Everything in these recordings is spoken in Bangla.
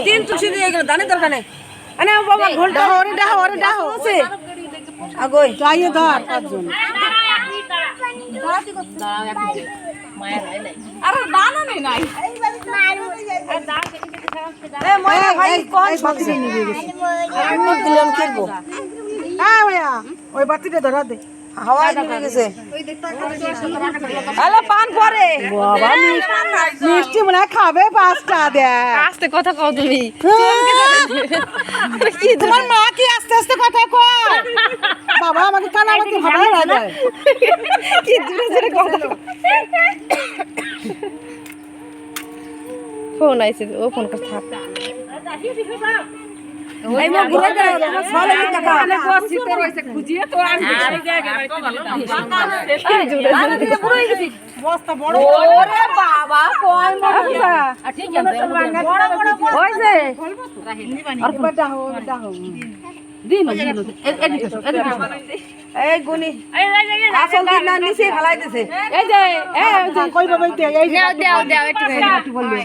তিন তুলসী দিয়ে গেল দানে দরকার নেই আরে বাবা ঘোলটা ওরে ডাহ আছে আগই চাইয়ে ধর পাঁচজন আরে দানা নেই নাই এ ময়া ভাই কোন ছকরি নিয়ে গেছে আমি গিলন করব হ্যাঁ ভাইয়া ওই বাটিতে ধরা দে হাওয়া নিয়ে গেছে হ্যালো পান পরে বাবা মিষ্টি মনে খাবে পাঁচটা দে আস্তে কথা কও তুমি কি তোমার মা কি আস্তে আস্তে কথা কয় বাবা আমাকে কানামাতি ভালো লাগে কি জোরে জোরে কথা ফোন আইছে ও ফোন করে থাক এই মো ঘুরে যায় তোমার সালে কি টাকা মানে বসি তো রইছে খুঁজিয়ে তো আর কি পুরো গেছি বস্তা বড় ওরে বাবা কয় মরছা ঠিক আছে ওই যে আর বড় হো দিন এই গুনি আসল দিন না নিচে ফেলাই দিছে এই যে এই কই বাবা এই দাও একটু বলবে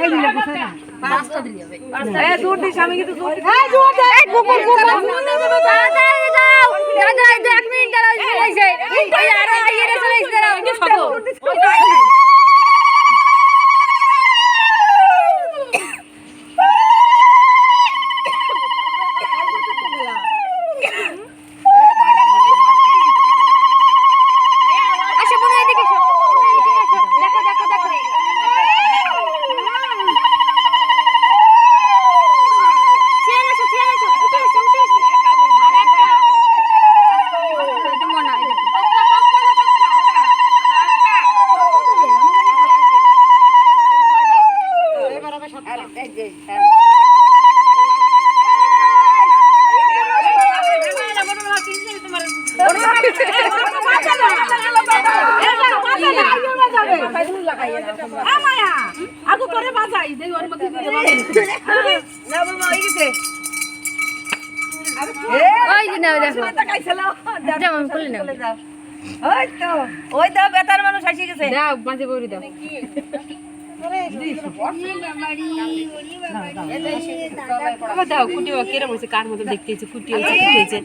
এই দিলে কোথায় না পাঁচটা দিলে হবে এই দূর দিস আমি কিন্তু দূর এই দূর দে এই কুকুর দাও দাও 1 মিনিট দাঁড়াও চলেছে এই আর আইরে চলেছে দাঁড়াও কি সব আগু করে বাজাই দেই ওর মধ্যে দিয়ে বাজাই না বাবা এই গেছে ওই যে নাও দেখো যাও আমি খুলে নাও ওই তো বেতার মানুষ আসি গেছে দাও মাঝে বড়ি দাও দাও কুটি কেরম হয়েছে কার মতো দেখতেছে কুটি হয়েছে